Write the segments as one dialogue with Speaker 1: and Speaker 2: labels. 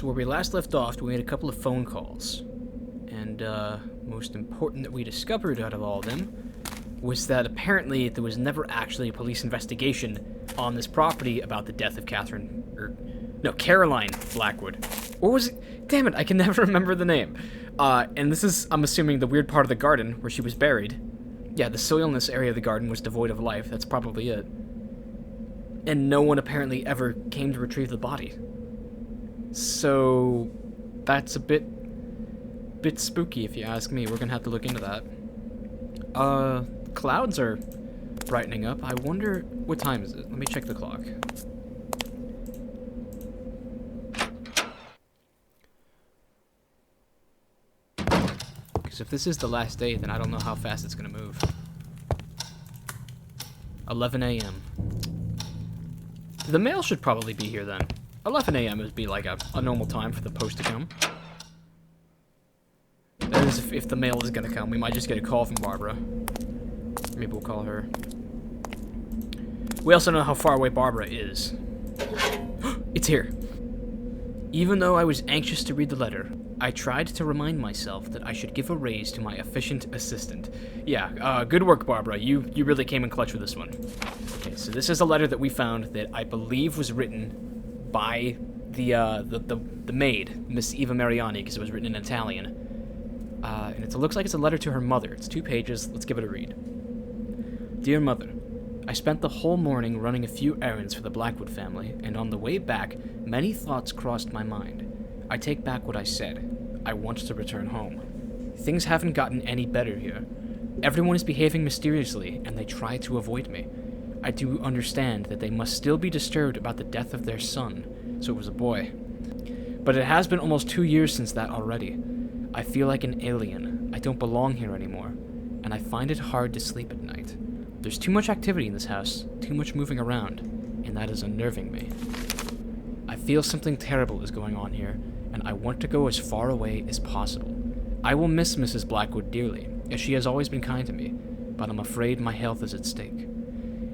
Speaker 1: So where we last left off, we made a couple of phone calls. And most important that we discovered out of all of them was that apparently there was never actually a police investigation on this property about the death of Caroline Blackwood. Or was it? Damn it, I can never remember the name. And this is, I'm assuming, the weird part of the garden where she was buried. Yeah, the soil in this area of the garden was devoid of life. That's probably it. And no one apparently ever came to retrieve the body. So that's a bit spooky if you ask me. We're gonna have to look into that. Clouds are brightening up. I wonder, what time is it? Let me check the clock. Because if this is the last day, then I don't know how fast it's gonna move. 11 a.m. The mail should probably be here then. 11 a.m. would be like a normal time for the post to come. That is if the mail is gonna come. We might just get a call from Barbara. Maybe we'll call her. We also know how far away Barbara is. It's here. Even though I was anxious to read the letter, I tried to remind myself that I should give a raise to my efficient assistant. Yeah, good work, Barbara. You really came in clutch with this one. Okay, so this is a letter that we found that I believe was written by the maid, Miss Eva Mariani, because it was written in Italian. And it looks like it's a letter to her mother. It's 2 pages. Let's give it a read. Dear Mother, I spent the whole morning running a few errands for the Blackwood family, and on the way back, many thoughts crossed my mind. I take back what I said. I want to return home. Things haven't gotten any better here. Everyone is behaving mysteriously, and they try to avoid me. I do understand that they must still be disturbed about the death of their son, so it was a boy. But it has been almost 2 years since that already. I feel like an alien. I don't belong here anymore, and I find it hard to sleep at night. There's too much activity in this house, too much moving around, and that is unnerving me. I feel something terrible is going on here, and I want to go as far away as possible. I will miss Mrs. Blackwood dearly, as she has always been kind to me, but I'm afraid my health is at stake.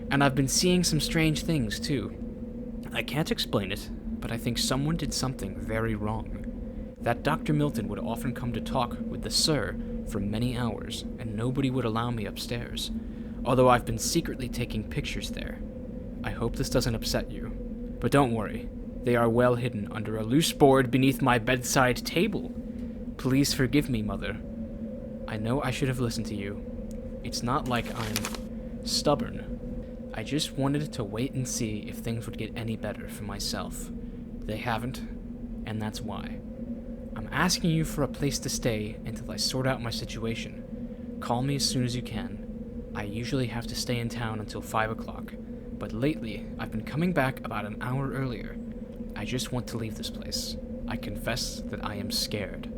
Speaker 1: And I've been seeing some strange things, too. I can't explain it, but I think someone did something very wrong. That Dr. Milton would often come to talk with the Sir for many hours, and nobody would allow me upstairs, although I've been secretly taking pictures there. I hope this doesn't upset you, but don't worry. They are well hidden under a loose board beneath my bedside table. Please forgive me, Mother. I know I should have listened to you. It's not like I'm stubborn. I just wanted to wait and see if things would get any better for myself. They haven't, and that's why. I'm asking you for a place to stay until I sort out my situation. Call me as soon as you can. I usually have to stay in town until 5 o'clock, but lately I've been coming back about an hour earlier. I just want to leave this place. I confess that I am scared.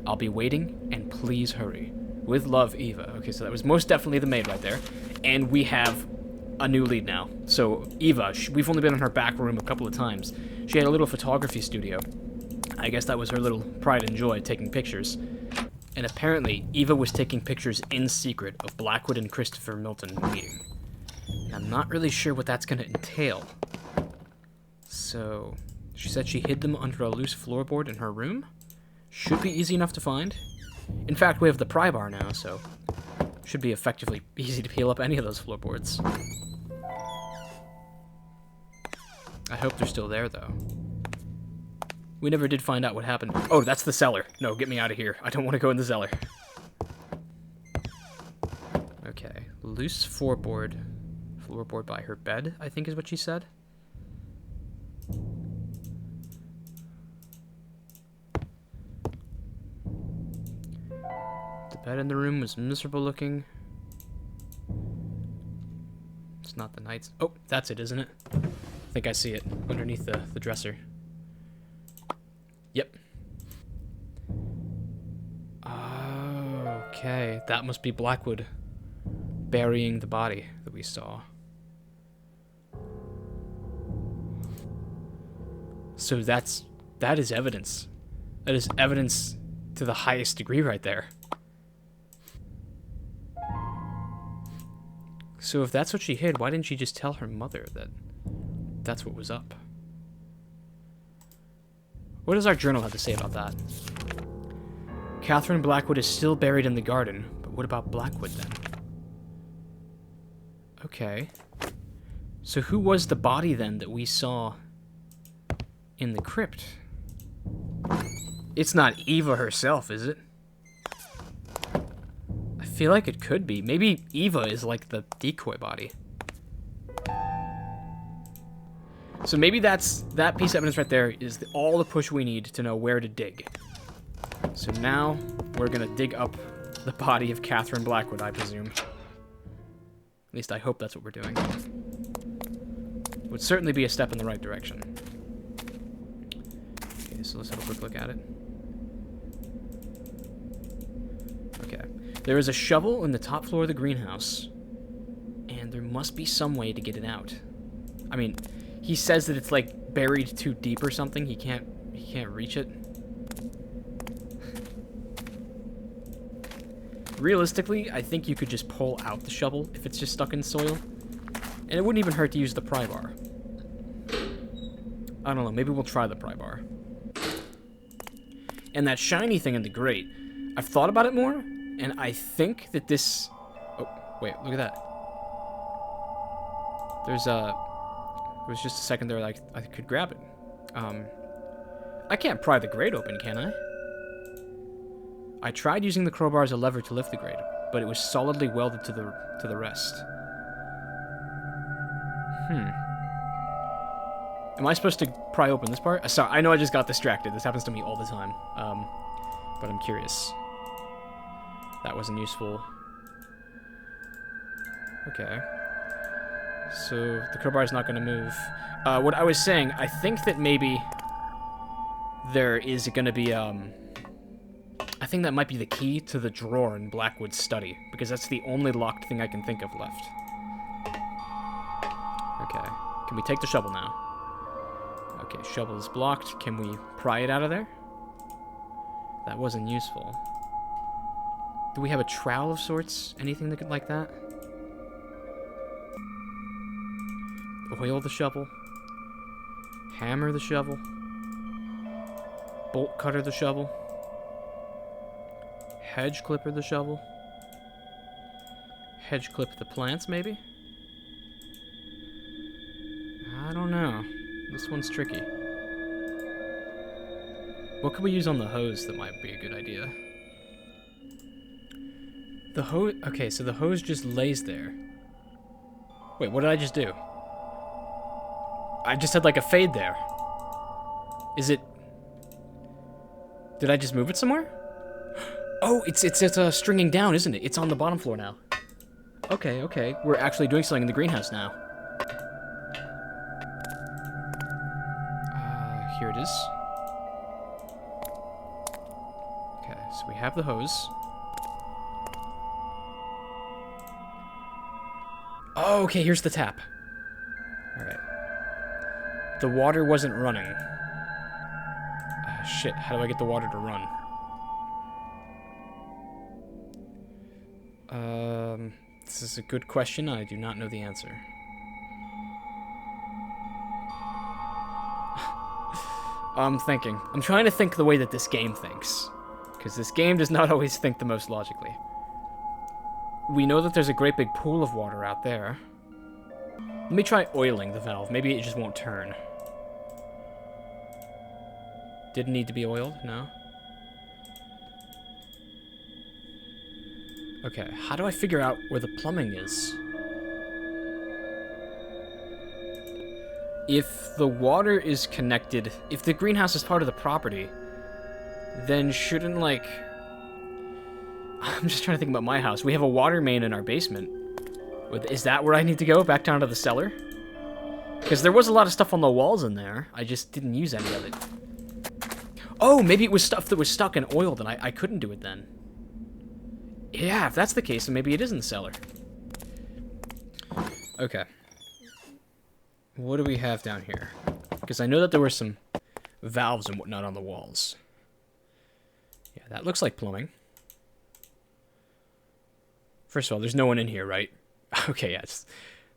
Speaker 1: I'll be waiting, and please hurry. With love, Eva. Okay, so that was most definitely the maid right there. And we have a new lead now. So, Eva, we've only been in her back room a couple of times. She had a little photography studio. I guess that was her little pride and joy, taking pictures. And apparently, Eva was taking pictures in secret of Blackwood and Christopher Milton meeting. And I'm not really sure what that's going to entail. So, she said she hid them under a loose floorboard in her room? Should be easy enough to find. In fact, we have the pry bar now, so should be effectively easy to peel up any of those floorboards. I hope they're still there, though. We never did find out what happened. Oh, that's the cellar. No, get me out of here. I don't want to go in the cellar. Okay. Loose floorboard. Floorboard by her bed, I think is what she said. The bed in the room was miserable looking. It's not the night's... Oh, that's it, isn't it? I think I see it underneath the dresser. Yep. Okay, that must be Blackwood burying the body that we saw. So that is evidence. That is evidence to the highest degree right there. So if that's what she hid, why didn't she just tell her mother that that's what was up? What does our journal have to say about that? Catherine Blackwood is still buried in the garden, but what about Blackwood then? Okay. So who was the body then that we saw in the crypt? It's not Eva herself, is it? I feel like it could be. Maybe Eva is like the decoy body. So maybe that piece of evidence right there is all the push we need to know where to dig. So now we're gonna dig up the body of Catherine Blackwood, I presume. At least I hope that's what we're doing. Would certainly be a step in the right direction. Okay, so let's have a quick look at it. Okay. There is a shovel in the top floor of the greenhouse, and there must be some way to get it out. I mean, he says that it's like buried too deep or something. He can't reach it. Realistically, I think you could just pull out the shovel if it's just stuck in soil. And it wouldn't even hurt to use the pry bar. I don't know, maybe we'll try the pry bar. And that shiny thing in the grate, I've thought about it more, and I think that this... Oh, wait, look at that. There was just a second there that I could grab it. I can't pry the grate open, can I? I tried using the crowbar as a lever to lift the grate, but it was solidly welded to the rest. Am I supposed to pry open this part? Sorry, I know I just got distracted. This happens to me all the time. But I'm curious. That wasn't useful. Okay. So the crowbar is not going to move. What I was saying, I think that maybe there is going to be, I think that might be the key to the drawer in Blackwood's study, because that's the only locked thing I can think of left. Okay. Can we take the shovel now? Okay, shovel is blocked. Can we pry it out of there? That wasn't useful. Do we have a trowel of sorts? Anything that could like that? Oil the shovel. Hammer the shovel. Bolt cutter the shovel. Hedge clipper the shovel. Hedge clip the plants, maybe? I don't know. This one's tricky. What could we use on the hose that might be a good idea? The hose... Okay, so the hose just lays there. Wait, what did I just do? I just had like a fade there. Is it... Did I just move it somewhere? Oh, it's stringing down, isn't it? It's on the bottom floor now. Okay, okay. We're actually doing something in the greenhouse now. Here it is. Okay, so we have the hose. Oh, okay, here's the tap. Alright. The water wasn't running. Shit, how do I get the water to run? This is a good question. I do not know the answer. I'm thinking. I'm trying to think the way that this game thinks. Because this game does not always think the most logically. We know that there's a great big pool of water out there. Let me try oiling the valve. Maybe it just won't turn. Didn't need to be oiled? No? Okay, how do I figure out where the plumbing is? If the water is connected, if the greenhouse is part of the property, then shouldn't, like... I'm just trying to think about my house. We have a water main in our basement. Is that where I need to go? Back down to the cellar? Because there was a lot of stuff on the walls in there. I just didn't use any of it. Oh, maybe it was stuff that was stuck and oiled and I couldn't do it then. Yeah, if that's the case, then maybe it is in the cellar. Okay. What do we have down here? Because I know that there were some valves and whatnot on the walls. Yeah, that looks like plumbing. First of all, there's no one in here, right? Okay, yeah,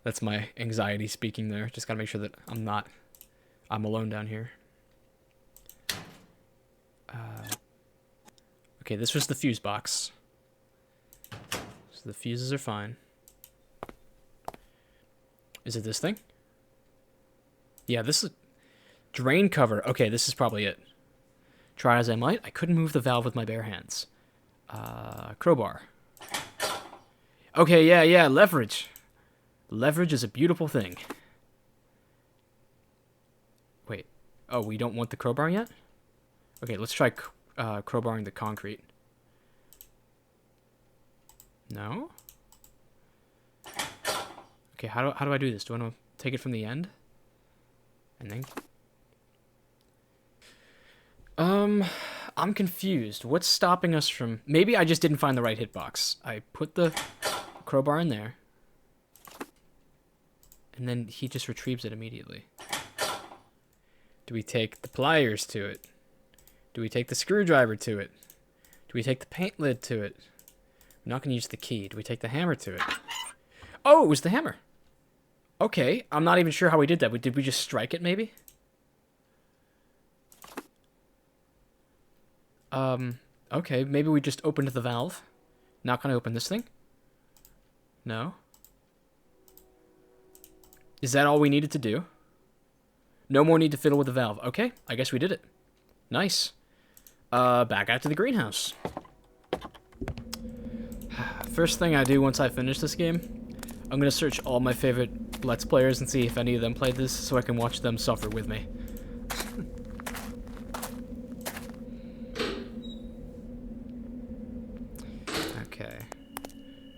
Speaker 1: that's my anxiety speaking there. Just gotta make sure that I'm alone down here. Okay, this was the fuse box. So the fuses are fine. Is it this thing? Yeah, this is... Drain cover. Okay, this is probably it. Try as I might, I couldn't move the valve with my bare hands. Crowbar. Okay, yeah, leverage. Leverage is a beautiful thing. Wait. Oh, we don't want the crowbar yet? Okay, let's try crowbarring the concrete. No? Okay, how do I do this? Do I want to take it from the end? And then... I'm confused. What's stopping us from... Maybe I just didn't find the right hitbox. I put the crowbar in there. And then he just retrieves it immediately. Do we take the pliers to it? Do we take the screwdriver to it? Do we take the paint lid to it? I'm not going to use the key. Do we take the hammer to it? Oh, it was the hammer. Okay, I'm not even sure how we did that. Did we just strike it, maybe? Okay, maybe we just opened the valve. Not gonna open this thing? No? Is that all we needed to do? No more need to fiddle with the valve. Okay, I guess we did it. Nice. Back out to the greenhouse. First thing I do once I finish this game, I'm gonna search all my favorite Let's Players and see if any of them played this so I can watch them suffer with me. Okay.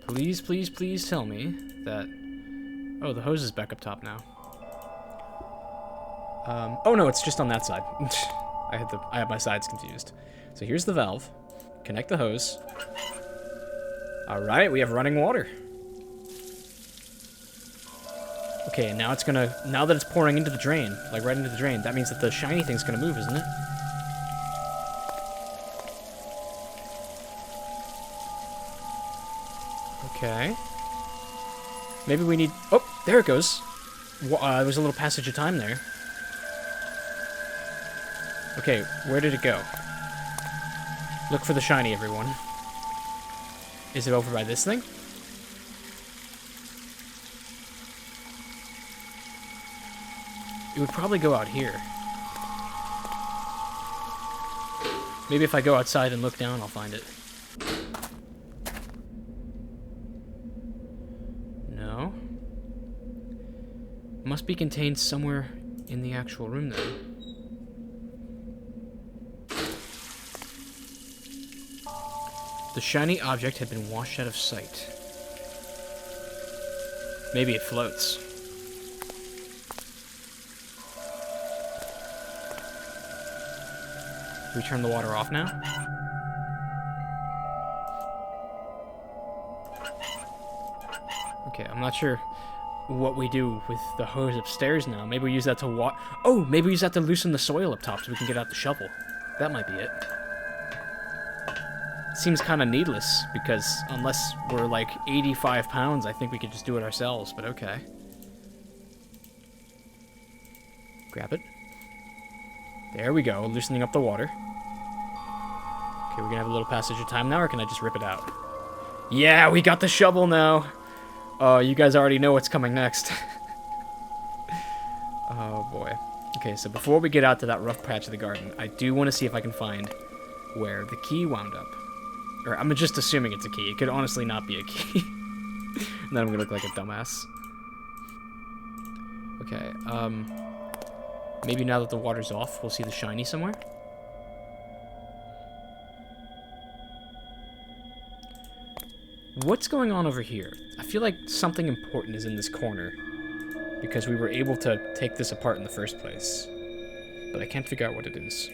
Speaker 1: Please, please, please tell me that... Oh, the hose is back up top now. Oh no, it's just on that side. I had my sides confused. So here's the valve. Connect the hose. Alright, we have running water. Okay, now it's gonna... Now that it's pouring into the drain, like right into the drain, that means that the shiny thing's gonna move, isn't it? Okay. Maybe we need... Oh, there it goes. There was a little passage of time there. Okay, where did it go? Look for the shiny, everyone. Is it over by this thing? It would probably go out here. Maybe if I go outside and look down, I'll find it. No. Must be contained somewhere in the actual room, though. The shiny object had been washed out of sight. Maybe it floats. Do we turn the water off now? Okay, I'm not sure what we do with the hose upstairs now. Maybe we use that to Oh, maybe we use that to loosen the soil up top so we can get out the shovel. That might be it. Seems kind of needless, because unless we're like 85 pounds, I think we could just do it ourselves, but okay. Grab it. There we go, loosening up the water. Okay, we're gonna have a little passage of time now, or can I just rip it out? Yeah, we got the shovel now! Oh, you guys already know what's coming next. Oh boy. Okay, so before we get out to that rough patch of the garden, I do want to see if I can find where the key wound up. Or I'm just assuming it's a key. It could honestly not be a key. And then I'm gonna look like a dumbass. Okay, maybe now that the water's off, we'll see the shiny somewhere. What's going on over here? I feel like something important is in this corner, because we were able to take this apart in the first place. But I can't figure out what it is.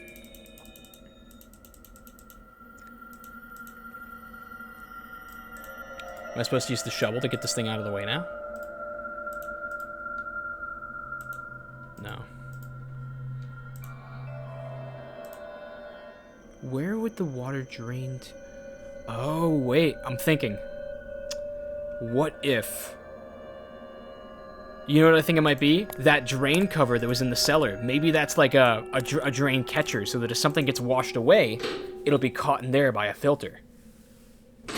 Speaker 1: Am I supposed to use the shovel to get this thing out of the way now? No. Where would the water drain to? Oh, wait. I'm thinking. What if You know what I think it might be? That drain cover that was in the cellar. Maybe that's like a drain catcher, so that if something gets washed away, it'll be caught in there by a filter.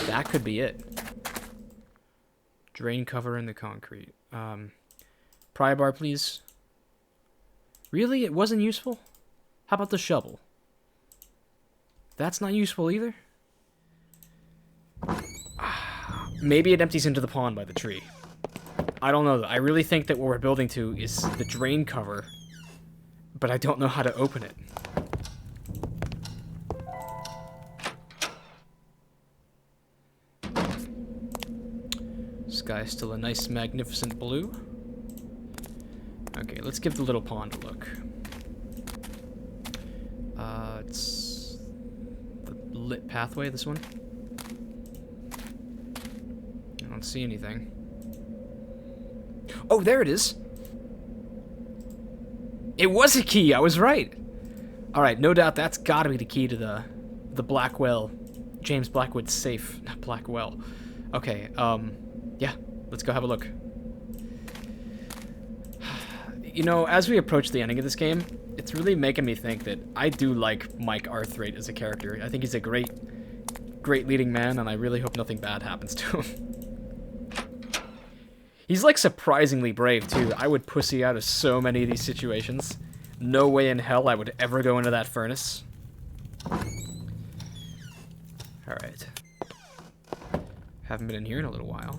Speaker 1: That could be it. Drain cover in the concrete. Pry bar, please. Really? It wasn't useful? How about the shovel? That's not useful either? Maybe it empties into the pond by the tree. I don't know. I really think that what we're building to is the drain cover, but I don't know how to open it. Sky's still a nice, magnificent blue. Okay, let's give the little pond a look. It's the lit pathway, this one. I don't see anything. Oh, there it is! It was a key, I was right! Alright, no doubt that's gotta be the key to the Blackwell, James Blackwood's safe. Not Blackwell. Okay, yeah, let's go have a look. You know, as we approach the ending of this game, it's really making me think that I do like Mike Arthwaite as a character. I think he's a great leading man, and I really hope nothing bad happens to him. He's, like, surprisingly brave, too. I would pussy out of so many of these situations. No way in hell I would ever go into that furnace. Alright. Haven't been in here in a little while.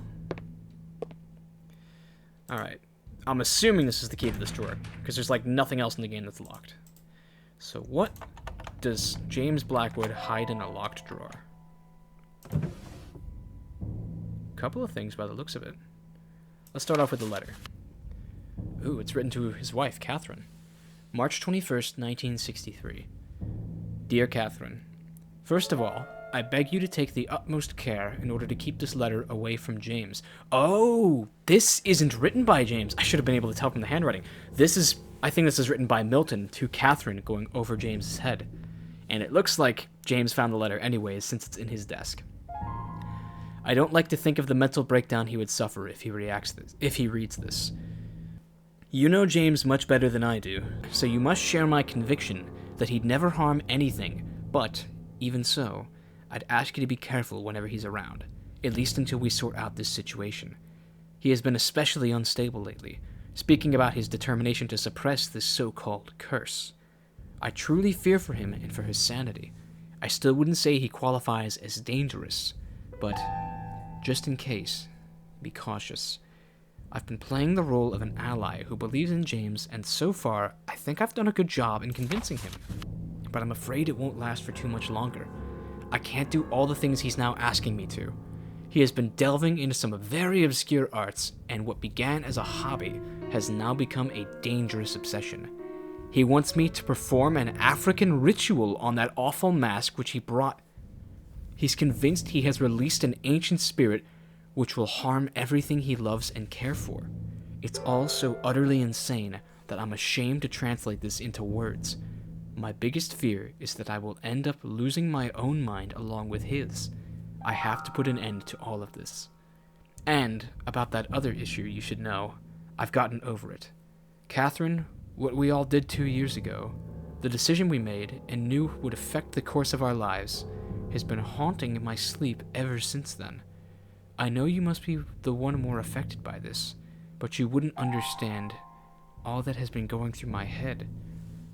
Speaker 1: Alright. I'm assuming this is the key to this drawer, because there's, like, nothing else in the game that's locked. So what does James Blackwood hide in a locked drawer? Couple of things by the looks of it. Let's start off with the letter. Ooh, it's written to his wife, Catherine. March 21st, 1963. Dear Catherine, first of all, I beg you to take the utmost care in order to keep this letter away from James. Oh, this isn't written by James. I should have been able to tell from the handwriting. I think this is written by Milton to Catherine going over James's head. And it looks like James found the letter anyways, since it's in his desk. I don't like to think of the mental breakdown he would suffer if he reads this. You know James much better than I do, so you must share my conviction that he'd never harm anything, but, even so, I'd ask you to be careful whenever he's around, at least until we sort out this situation. He has been especially unstable lately, speaking about his determination to suppress this so-called curse. I truly fear for him and for his sanity. I still wouldn't say he qualifies as dangerous, but just in case, be cautious. I've been playing the role of an ally who believes in James, and so far, I think I've done a good job in convincing him. But I'm afraid it won't last for too much longer. I can't do all the things he's now asking me to. He has been delving into some very obscure arts, and what began as a hobby has now become a dangerous obsession. He wants me to perform an African ritual on that awful mask which he brought. He's convinced he has released an ancient spirit which will harm everything he loves and care for. It's all so utterly insane that I'm ashamed to translate this into words. My biggest fear is that I will end up losing my own mind along with his. I have to put an end to all of this. And, about that other issue you should know, I've gotten over it. Catherine, what we all did 2 years ago, the decision we made and knew would affect the course of our lives, has been haunting my sleep ever since then. I know you must be the one more affected by this, but you wouldn't understand all that has been going through my head.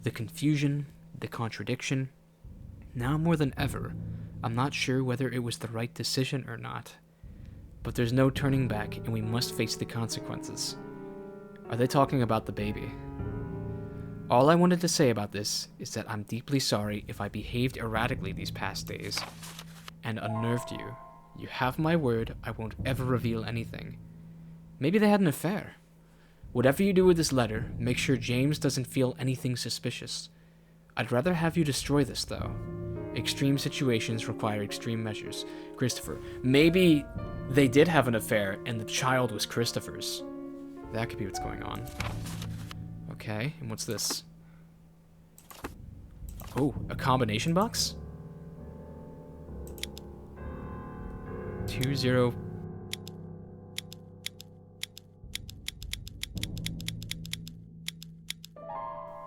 Speaker 1: The confusion, the contradiction. Now more than ever, I'm not sure whether it was the right decision or not. But there's no turning back, and we must face the consequences. Are they talking about the baby? All I wanted to say about this is that I'm deeply sorry if I behaved erratically these past days and unnerved you. You have my word, I won't ever reveal anything. Maybe they had an affair. Whatever you do with this letter, make sure James doesn't feel anything suspicious. I'd rather have you destroy this, though. Extreme situations require extreme measures. Christopher. Maybe they did have an affair and the child was Christopher's. That could be what's going on. Okay, and what's this? Oh, a combination box? 20.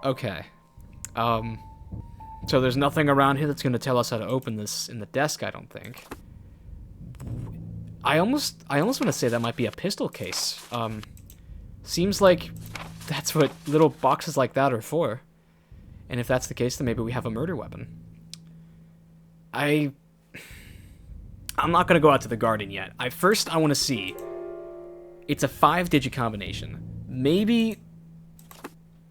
Speaker 1: Okay. So there's nothing around here that's going to tell us how to open this in the desk, I don't think. I almost want to say that might be a pistol case. Seems like that's what little boxes like that are for. And if that's the case, then maybe we have a murder weapon. I'm not going to go out to the garden yet. I want to see. It's a 5-digit combination. Maybe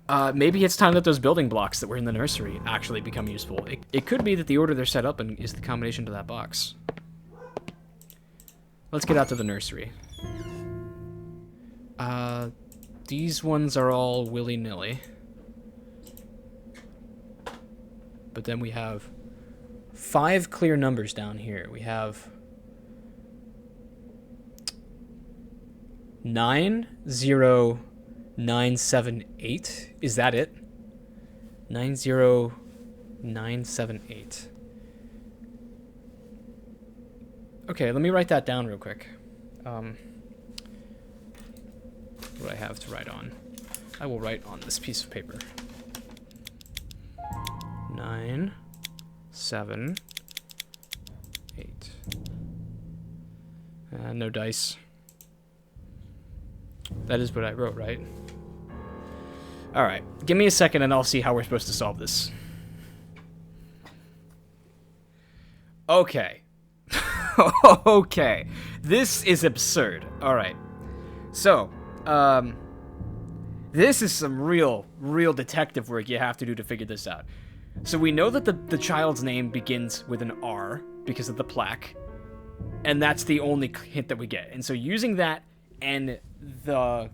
Speaker 1: it's time that those building blocks that were in the nursery actually become useful. It could be that the order they're set up in is the combination to that box. Let's get out to the nursery. These ones are all willy-nilly. But then we have 5 clear numbers down here. We have 90978. Is that it? 90978. Okay, let me write that down real quick. What do I have to write on? I will write on this piece of paper. 978. No dice. That is what I wrote, right? Alright, give me a second and I'll see how we're supposed to solve this. Okay. Okay. This is absurd. Alright. So, this is some real detective work you have to do to figure this out. So we know that the child's name begins with an R because of the plaque. And that's the only hint that we get. And so using that and the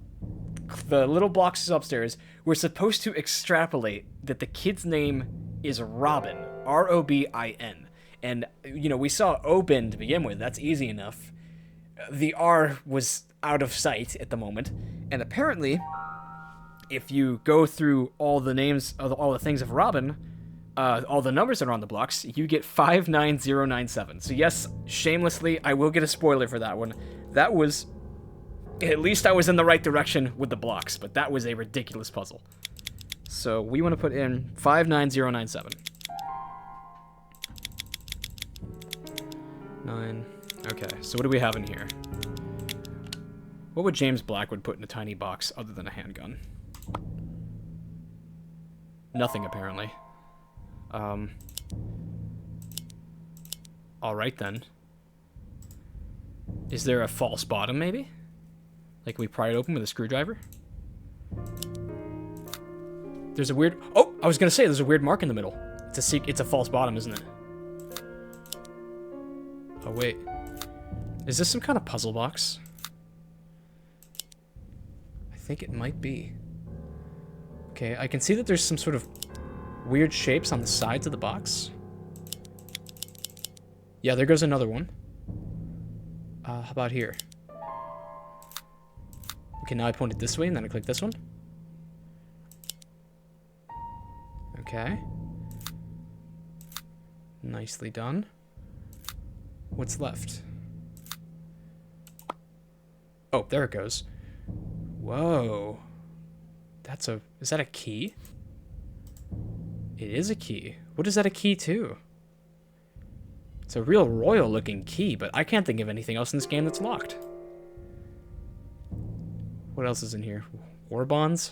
Speaker 1: little boxes upstairs, we're supposed to extrapolate that the kid's name is Robin. R-O-B-I-N. And, you know, we saw Oben to begin with. That's easy enough. The R was out of sight at the moment. And apparently, if you go through all the names, all the things of Robin, all the numbers that are on the blocks, you get 59097. So yes, shamelessly, I will get a spoiler for that one. That was... At least I was in the right direction with the blocks, but that was a ridiculous puzzle. So we want to put in 59097. 9. Okay, so what do we have in here? What would James Blackwood put in a tiny box other than a handgun? Nothing, apparently. Alright then. Is there a false bottom, maybe? Like we pry it open with a screwdriver? There's a weird... Oh! I was gonna say, there's a weird mark in the middle. It's a false bottom, isn't it? Oh, wait. Is this some kind of puzzle box? I think it might be. Okay, I can see that there's some sort of weird shapes on the sides of the box. Yeah, there goes another one. How about here? Okay, now I point it this way, and then I click this one. Okay. Nicely done. What's left? Oh, there it goes. Whoa. Is that a key? It is a key. What is that a key to? It's a real royal looking key, but I can't think of anything else in this game that's locked. What else is in here? War bonds?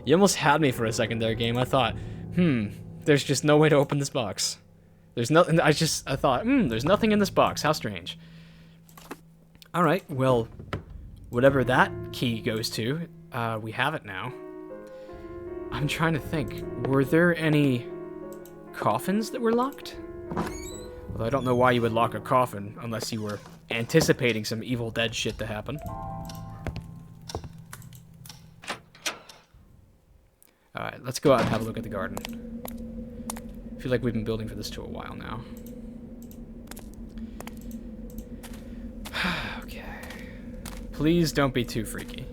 Speaker 1: You almost had me for a second there, game. I thought, there's just no way to open this box. There's nothing. I thought, there's nothing in this box. How strange. All right, well, whatever that key goes to, we have it now. I'm trying to think. Were there any coffins that were locked? Well, I don't know why you would lock a coffin unless you were anticipating some Evil Dead shit to happen. Alright, let's go out and have a look at the garden. I feel like we've been building for this to a while now. Okay. Please don't be too freaky.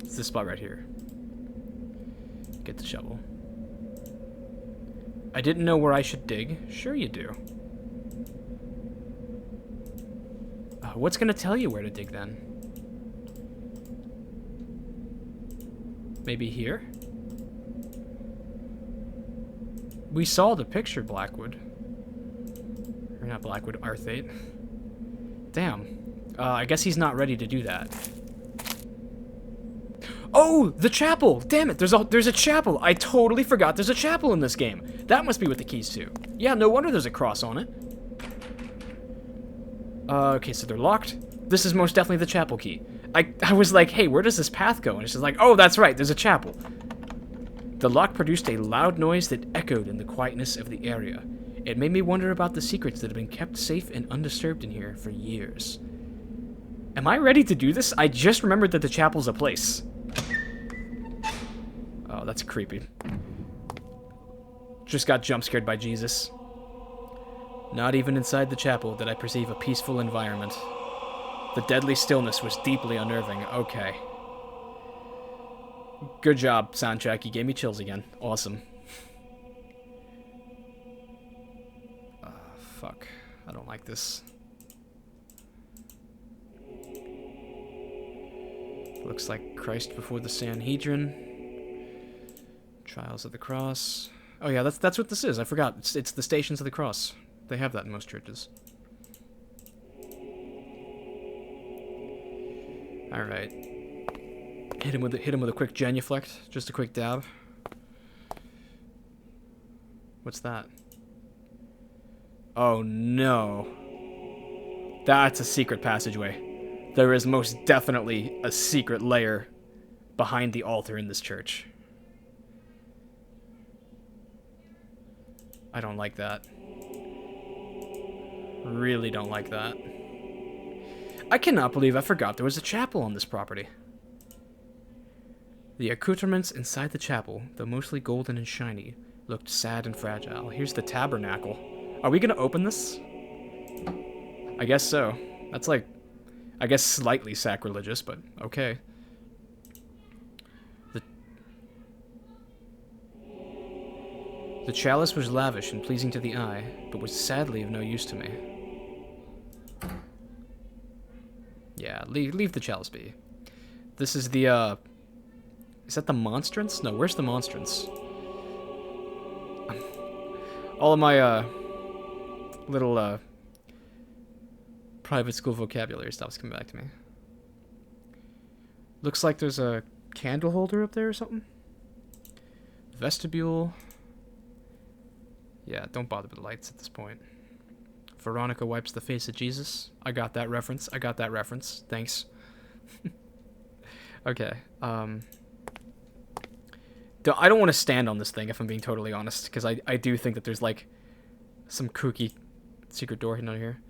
Speaker 1: It's this spot right here. Get the shovel. I didn't know where I should dig. Sure you do. What's gonna tell you where to dig then? Maybe here? We saw the picture, Blackwood. Or not Blackwood, Arthate. Damn. I guess he's not ready to do that. Oh, the chapel! Damn it, there's a chapel! I totally forgot there's a chapel in this game. That must be what the key's to. Yeah, no wonder there's a cross on it. Okay, so they're locked. This is most definitely the chapel key. I was like, hey, where does this path go? And it's just like, oh, that's right, there's a chapel. The lock produced a loud noise that echoed in the quietness of the area. It made me wonder about the secrets that have been kept safe and undisturbed in here for years. Am I ready to do this? I just remembered that the chapel's a place. Oh, that's creepy. Just got jump scared by Jesus. Not even inside the chapel did I perceive a peaceful environment. The deadly stillness was deeply unnerving. Okay. Good job, soundtrack. You gave me chills again. Awesome. Fuck. I don't like this. Looks like Christ before the Sanhedrin. Trials of the Cross. Oh yeah, that's what this is. I forgot. It's the Stations of the Cross. They have that in most churches. All right. Hit him with a quick genuflect. Just a quick dab. What's that? Oh no. That's a secret passageway. There is most definitely a secret layer behind the altar in this church. I don't like that. Really don't like that. I cannot believe I forgot there was a chapel on this property. The accoutrements inside the chapel, though mostly golden and shiny, looked sad and fragile. Here's the tabernacle. Are we gonna open this? I guess so. That's like, I guess slightly sacrilegious, but okay. The chalice was lavish and pleasing to the eye, but was sadly of no use to me. Yeah, leave the chalice be. This is the, is that the monstrance? No, where's the monstrance? All of my, little, private school vocabulary stuff's coming back to me. Looks like there's a candle holder up there or something. Vestibule. Yeah, don't bother with the lights at this point. Veronica wipes the face of Jesus. I got that reference. Thanks. Okay. I don't want to stand on this thing, if I'm being totally honest, because I do think that there's, like, some kooky secret door hidden out here.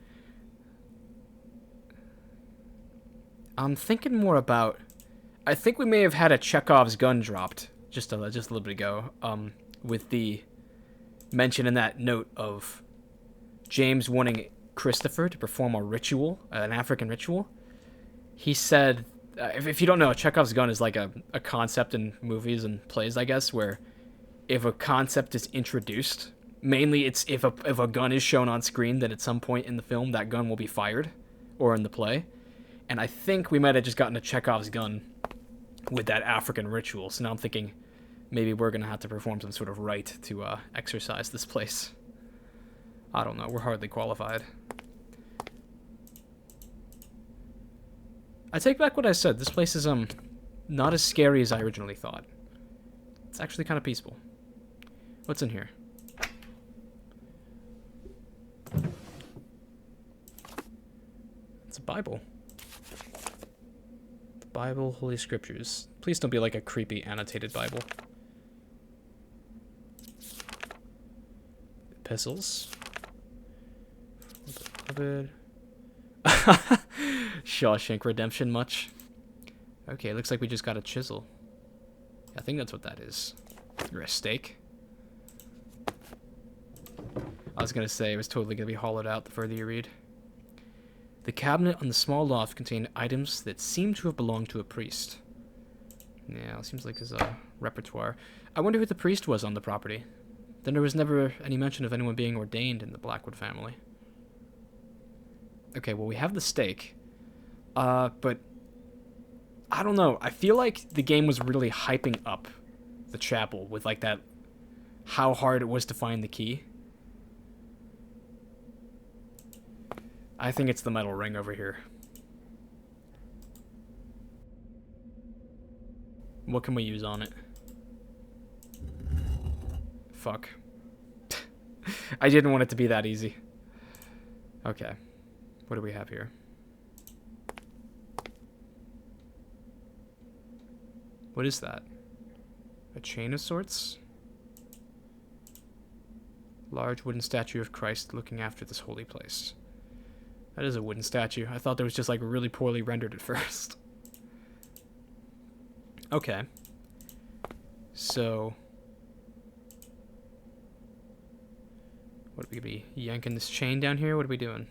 Speaker 1: I'm thinking more about... I think we may have had a Chekhov's gun dropped just a little bit ago, with the mention in that note of James wanting Christopher to perform a ritual, an African ritual. He said, if you don't know, a Chekhov's gun is like a concept in movies and plays, I guess, where if a concept is introduced, mainly it's if a gun is shown on screen, then at some point in the film that gun will be fired, or in the play. And I think we might have just gotten a Chekhov's gun with that African ritual. So now I'm thinking maybe we're going to have to perform some sort of rite to exorcise this place. I don't know. We're hardly qualified. I take back what I said. This place is not as scary as I originally thought. It's actually kind of peaceful. What's in here? It's a Bible. The Bible, Holy Scriptures. Please don't be like a creepy annotated Bible. Epistles. Shawshank Redemption much? Okay, looks like we just got a chisel. I think that's what that is. Or a stake. I was gonna say it was totally gonna be hollowed out the further you read. The cabinet on the small loft contained items that seemed to have belonged to a priest. Yeah, it seems like there's a repertoire. I wonder who the priest was on the property. Then there was never any mention of anyone being ordained in the Blackwood family. Okay, well, we have the stake. But I don't know. I feel like the game was really hyping up the chapel with, like, that, how hard it was to find the key. I think it's the metal ring over here. What can we use on it? Fuck. I didn't want it to be that easy. Okay. What do we have here? What is that? A chain of sorts? Large wooden statue of Christ looking after this holy place. That is a wooden statue. I thought that was just, like, really poorly rendered at first. Okay. So... what are we gonna be yanking this chain down here? What are we doing?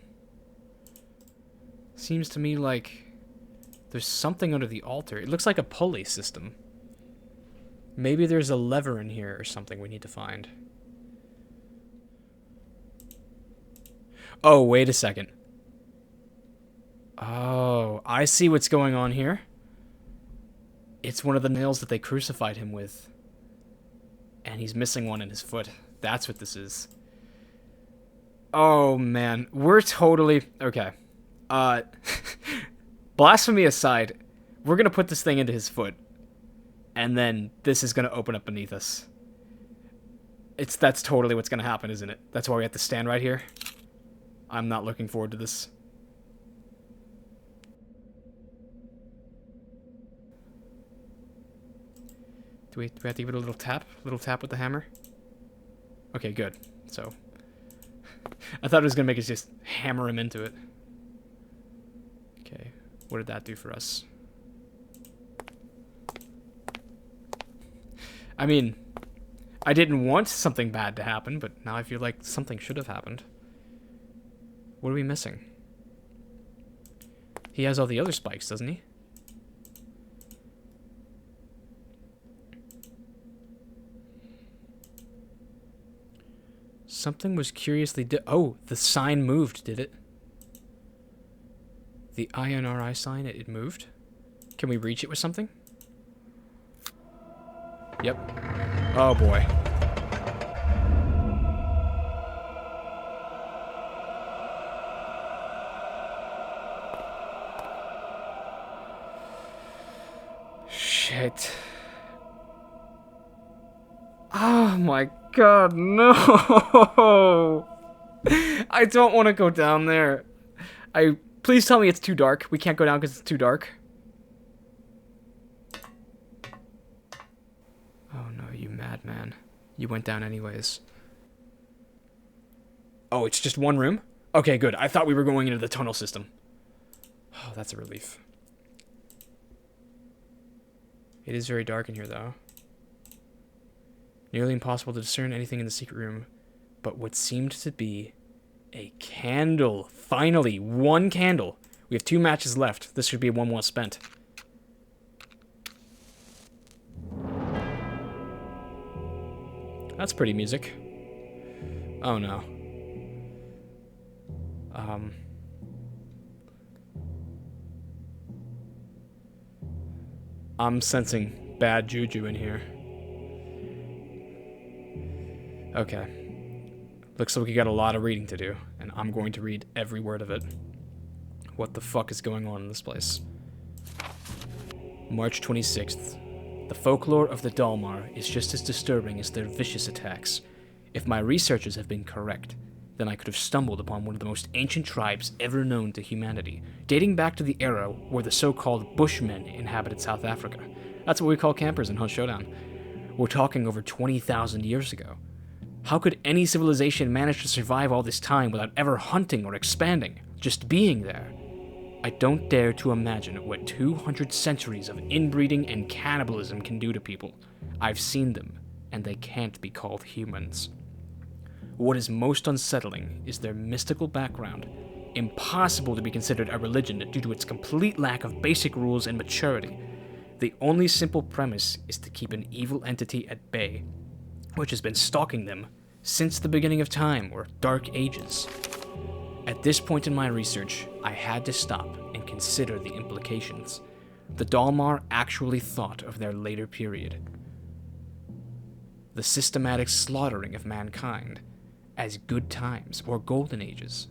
Speaker 1: Seems to me like there's something under the altar. It looks like a pulley system. Maybe there's a lever in here or something we need to find. Oh, wait a second. Oh, I see what's going on here. It's one of the nails that they crucified him with. And he's missing one in his foot. That's what this is. Oh, man. We're totally... okay. Blasphemy aside, we're going to put this thing into his foot. And then this is going to open up beneath us. That's totally what's going to happen, isn't it? That's why we have to stand right here. I'm not looking forward to this. Do we have to give it a little tap? A little tap with the hammer? Okay, good. So... I thought it was going to make us just hammer him into it. Okay, what did that do for us? I mean, I didn't want something bad to happen, but now I feel like something should have happened. What are we missing? He has all the other spikes, doesn't he? Something was curiously... oh, the sign moved, did it? The INRI sign, it moved? Can we reach it with something? Yep. Oh, boy. Shit. Oh, my God, no! I don't want to go down there. Please tell me it's too dark. We can't go down because it's too dark. Oh no, you madman. You went down anyways. Oh, it's just one room? Okay, good. I thought we were going into the tunnel system. Oh, that's a relief. It is very dark in here, though. Nearly impossible to discern anything in the secret room, but what seemed to be a candle. Finally, one candle. We have 2 matches left. This should be one well spent. That's pretty music. Oh no. I'm sensing bad juju in here. Okay. Looks like we got a lot of reading to do, and I'm going to read every word of it. What the fuck is going on in this place? March 26th. The folklore of the Dalmar is just as disturbing as their vicious attacks. If my researches have been correct, then I could have stumbled upon one of the most ancient tribes ever known to humanity, dating back to the era where the so-called Bushmen inhabited South Africa. That's what we call campers in Hunt Showdown. We're talking over 20,000 years ago. How could any civilization manage to survive all this time without ever hunting or expanding, just being there? I don't dare to imagine what 200 centuries of inbreeding and cannibalism can do to people. I've seen them, and they can't be called humans. What is most unsettling is their mystical background, impossible to be considered a religion due to its complete lack of basic rules and maturity. The only simple premise is to keep an evil entity at bay, which has been stalking them since the beginning of time, or Dark Ages. At this point in my research, I had to stop and consider the implications. The Dalmar actually thought of their later period, the systematic slaughtering of mankind, as good times or golden ages.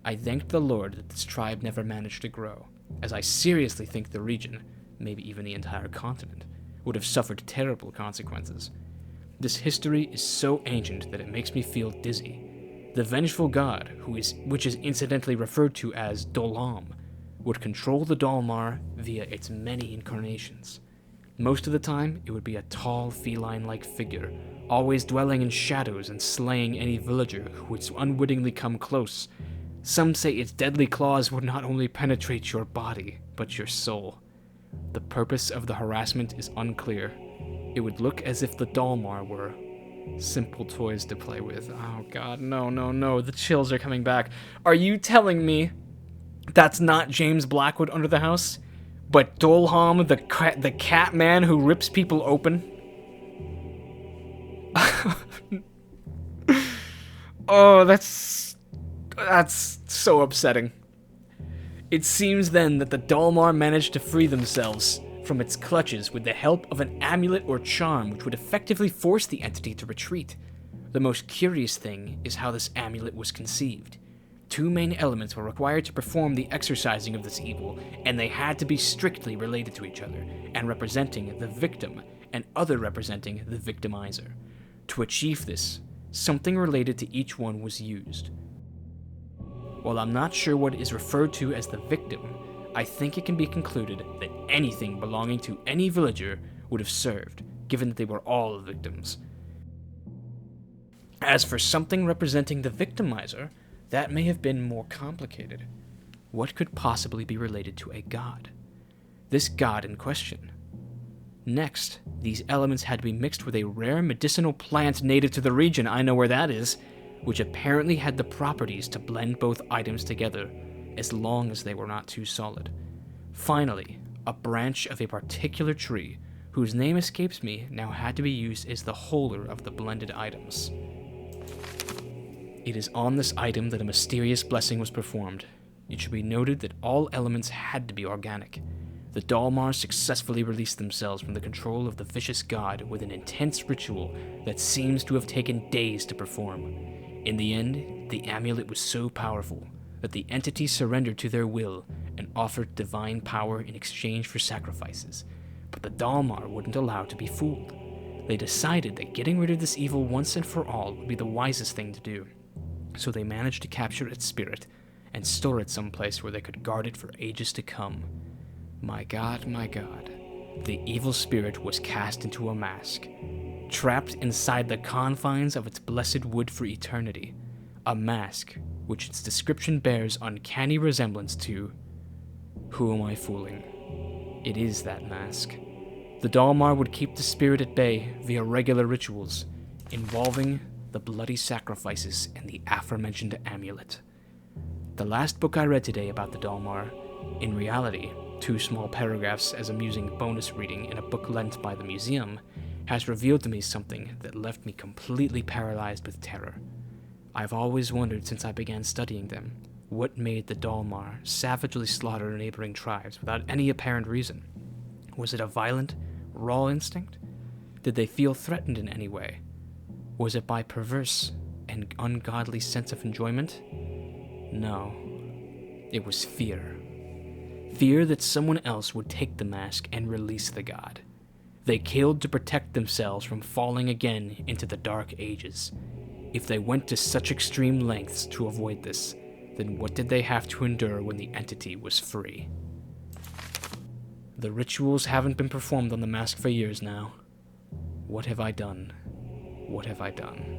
Speaker 1: I thanked the Lord that this tribe never managed to grow, as I seriously think the region, maybe even the entire continent, would have suffered terrible consequences. This history is so ancient that it makes me feel dizzy. The vengeful god, which is incidentally referred to as Dolam, would control the Dalmar via its many incarnations. Most of the time, it would be a tall, feline-like figure, always dwelling in shadows and slaying any villager who would unwittingly come close. Some say its deadly claws would not only penetrate your body, but your soul. The purpose of the harassment is unclear. It would look as if the Dalmar were simple toys to play with. Oh god, no, the chills are coming back. Are you telling me that's not James Blackwood under the house, but Dolham, the cat man who rips people open? Oh, that's so upsetting. It seems then that the Dalmar managed to free themselves from its clutches with the help of an amulet or charm which would effectively force the entity to retreat. The most curious thing is how this amulet was conceived. Two main elements were required to perform the exorcising of this evil, and they had to be strictly related to each other, and representing the victim, and other representing the victimizer. To achieve this, something related to each one was used. While I'm not sure what is referred to as the victim, I think it can be concluded that anything belonging to any villager would have served, given that they were all victims. As for something representing the victimizer, that may have been more complicated. What could possibly be related to a god? This god in question. Next, these elements had to be mixed with a rare medicinal plant native to the region, I know where that is, which apparently had the properties to blend both items together, as long as they were not too solid. Finally, a branch of a particular tree, whose name escapes me, now had to be used as the holder of the blended items. It is on this item that a mysterious blessing was performed. It should be noted that all elements had to be organic. The Dalmar successfully released themselves from the control of the vicious god with an intense ritual that seems to have taken days to perform. In the end, the amulet was so powerful that the entity surrendered to their will and offered divine power in exchange for sacrifices. But the Dalmar wouldn't allow it to be fooled. They decided that getting rid of this evil once and for all would be the wisest thing to do. So they managed to capture its spirit and store it someplace where they could guard it for ages to come. My god, the evil spirit was cast into a mask, trapped inside the confines of its blessed wood for eternity. A mask which its description bears uncanny resemblance to... Who am I fooling? It is that mask. The Dalmar would keep the spirit at bay via regular rituals, involving the bloody sacrifices and the aforementioned amulet. The last book I read today about the Dalmar, in reality, 2 small paragraphs as amusing bonus reading in a book lent by the museum, has revealed to me something that left me completely paralyzed with terror. I've always wondered since I began studying them, what made the Dalmar savagely slaughter neighboring tribes without any apparent reason. Was it a violent, raw instinct? Did they feel threatened in any way? Was it by perverse and ungodly sense of enjoyment? No. It was fear. Fear that someone else would take the mask and release the god. They killed to protect themselves from falling again into the Dark Ages. If they went to such extreme lengths to avoid this, then what did they have to endure when the entity was free? The rituals haven't been performed on the mask for years now. What have I done? What have I done?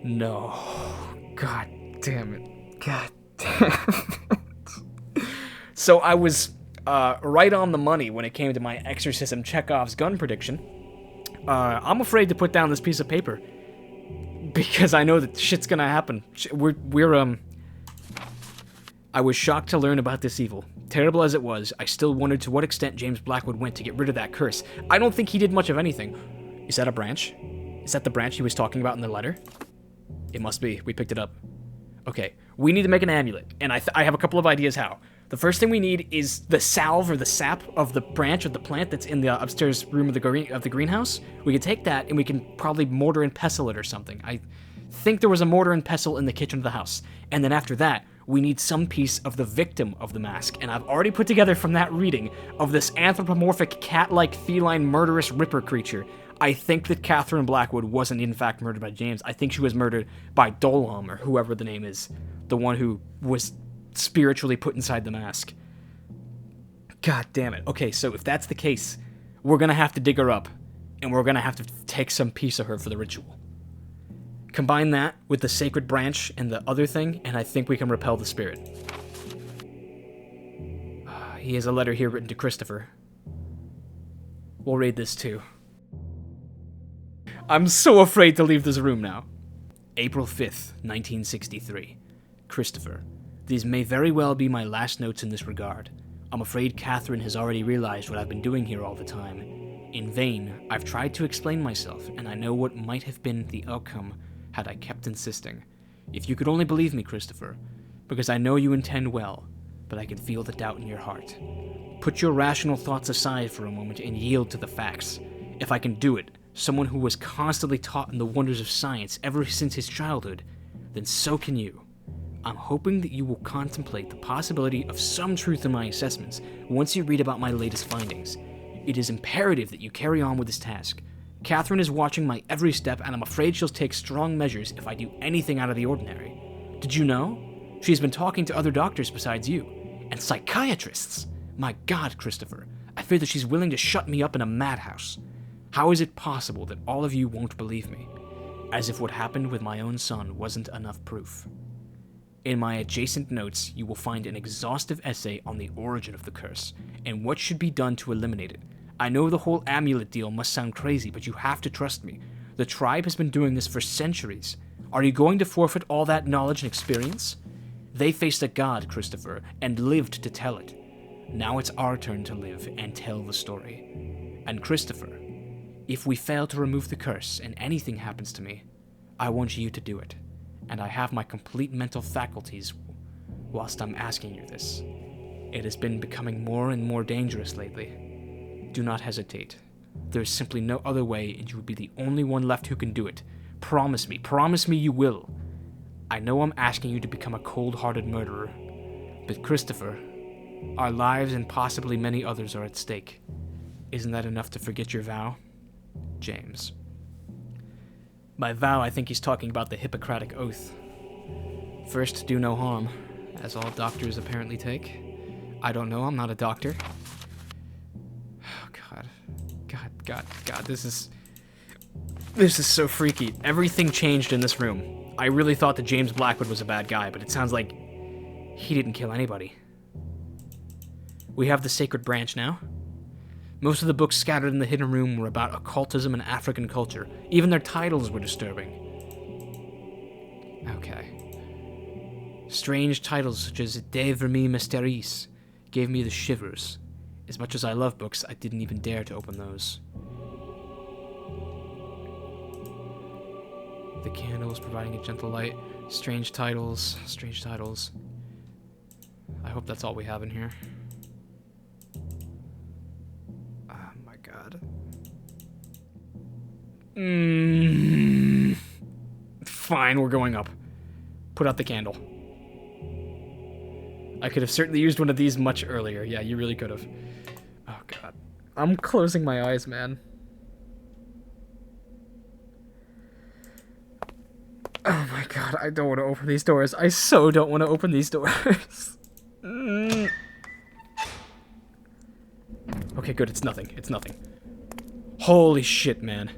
Speaker 1: No. God damn it. God damn it. So I was right on the money when it came to my Exorcism Chekhov's gun prediction. I'm afraid to put down this piece of paper because I know that shit's gonna happen. I was shocked to learn about this evil. Terrible as it was, I still wondered to what extent James Blackwood went to get rid of that curse. I don't think he did much of anything. Is that a branch? Is that the branch he was talking about in the letter? It must be. We picked it up. Okay, we need to make an amulet, and I have a couple of ideas how. The first thing we need is the salve or the sap of the branch of the plant that's in the upstairs room of the greenhouse. We can take that and we can probably mortar and pestle it or something. I think there was a mortar and pestle in the kitchen of the house. And then after that, we need some piece of the victim of the mask. And I've already put together from that reading of this anthropomorphic cat-like feline murderous ripper creature. I think that Catherine Blackwood wasn't in fact murdered by James. I think she was murdered by Dolam or whoever the name is. The one who was spiritually put inside the mask. God damn it. Okay, so if that's the case, we're gonna have to dig her up, and we're gonna have to take some piece of her for the ritual. Combine that with the sacred branch and the other thing, and I think we can repel the spirit. He has a letter here written to Christopher. We'll read this too. I'm so afraid to leave this room now. April 5th, 1963. Christopher. These may very well be my last notes in this regard. I'm afraid Catherine has already realized what I've been doing here all the time. In vain, I've tried to explain myself, and I know what might have been the outcome had I kept insisting. If you could only believe me, Christopher, because I know you intend well, but I can feel the doubt in your heart. Put your rational thoughts aside for a moment and yield to the facts. If I can do it, someone who was constantly taught in the wonders of science ever since his childhood, then so can you. I'm hoping that you will contemplate the possibility of some truth in my assessments once you read about my latest findings. It is imperative that you carry on with this task. Catherine is watching my every step, and I'm afraid she'll take strong measures if I do anything out of the ordinary. Did you know? She's been talking to other doctors besides you, and psychiatrists. My God, Christopher, I fear that she's willing to shut me up in a madhouse. How is it possible that all of you won't believe me? As if what happened with my own son wasn't enough proof. In my adjacent notes, you will find an exhaustive essay on the origin of the curse, and what should be done to eliminate it. I know the whole amulet deal must sound crazy, but you have to trust me. The tribe has been doing this for centuries. Are you going to forfeit all that knowledge and experience? They faced a god, Christopher, and lived to tell it. Now it's our turn to live and tell the story. And Christopher, if we fail to remove the curse and anything happens to me, I want you to do it. And I have my complete mental faculties whilst I'm asking you this. It has been becoming more and more dangerous lately. Do not hesitate. There is simply no other way, and you will be the only one left who can do it. Promise me you will. I know I'm asking you to become a cold-hearted murderer, but Christopher, our lives and possibly many others are at stake. Isn't that enough to forget your vow? James. By vow, I think he's talking about the Hippocratic Oath. First, do no harm, as all doctors apparently take. I don't know, I'm not a doctor. Oh, God, this is so freaky. Everything changed in this room. I really thought that James Blackwood was a bad guy, but it sounds like he didn't kill anybody. We have the sacred branch now. Most of the books scattered in the hidden room were about occultism and African culture. Even their titles were disturbing. Okay. Strange titles such as De Vermi Mysteries gave me the shivers. As much as I love books, I didn't even dare to open those. The candles providing a gentle light. Strange titles. I hope that's all we have in here. God. Fine, we're going up. Put out the candle. I could have certainly used one of these much earlier. Yeah, you really could have. Oh, God. I'm closing my eyes, man. Oh, my God. I don't want to open these doors. I so don't want to open these doors. Okay, good. It's nothing. Holy shit, man.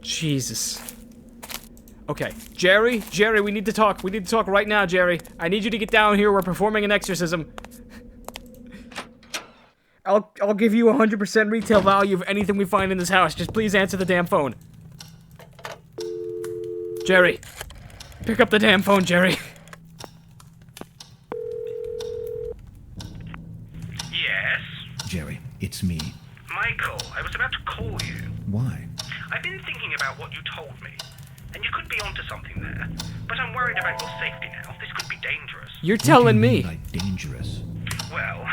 Speaker 1: Jesus. Okay, Jerry, we need to talk. We need to talk right now, Jerry. I need you to get down here. We're performing an exorcism. I'll give you 100% retail value of anything we find in this house. Just please answer the damn phone. Jerry. Pick up the damn phone, Jerry.
Speaker 2: Yes?
Speaker 3: Jerry, it's me.
Speaker 2: Michael, I was about to call you.
Speaker 3: Why?
Speaker 2: I've been thinking about what you told me. and you could be onto something there. But I'm worried about your safety now. This could be dangerous.
Speaker 1: You're telling me.
Speaker 3: What do you mean by dangerous?
Speaker 2: Well,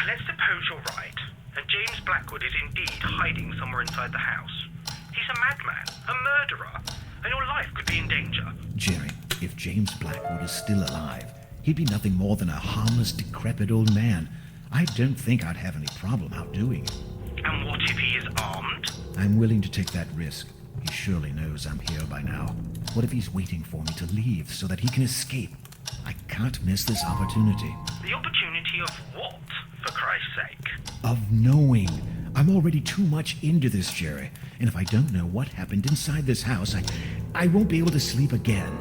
Speaker 2: let's suppose you're right, and James Blackwood is indeed hiding somewhere inside the house. He's a madman, a murderer, and your life could be in danger.
Speaker 3: Jerry, if James Blackwood is still alive, he'd be nothing more than a harmless, decrepit old man. I don't think I'd have any problem outdoing him.
Speaker 2: And what if he is armed?
Speaker 3: I'm willing to take that risk. He surely knows I'm here by now. What if he's waiting for me to leave so that he can escape? I can't miss this opportunity.
Speaker 2: The opportunity of what, for Christ's sake?
Speaker 3: Of knowing. I'm already too much into this, Jerry. And if I don't know what happened inside this house, I won't be able to sleep again.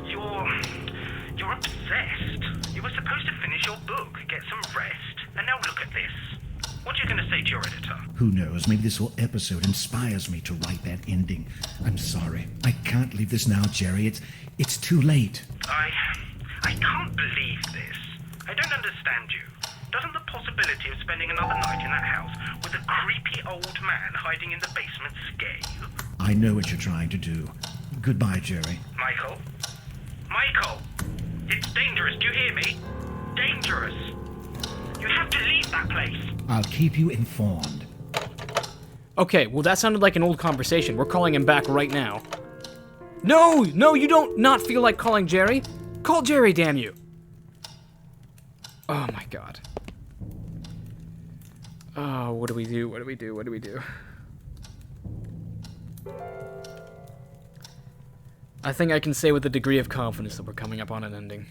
Speaker 2: You're obsessed. You were supposed to finish your book, get some rest, and now look at this. What are you going to say to your editor?
Speaker 3: Who knows, maybe this whole episode inspires me to write that ending. I'm sorry. I can't leave this now, Jerry. It's too late.
Speaker 2: I can't believe this. I don't understand you. Doesn't the possibility of spending another night in that house with a creepy old man hiding in the basement scare you?
Speaker 3: I know what you're trying to do. Goodbye, Jerry.
Speaker 2: Michael? Michael! It's dangerous, do you hear me? Dangerous! You have to leave that place!
Speaker 3: I'll keep you informed.
Speaker 1: Okay, well that sounded like an old conversation. We're calling him back right now. No, you don't not feel like calling Jerry. Call Jerry, damn you. Oh my god. Oh, what do we do? What do we do? What do we do? I think I can say with a degree of confidence that we're coming up on an ending.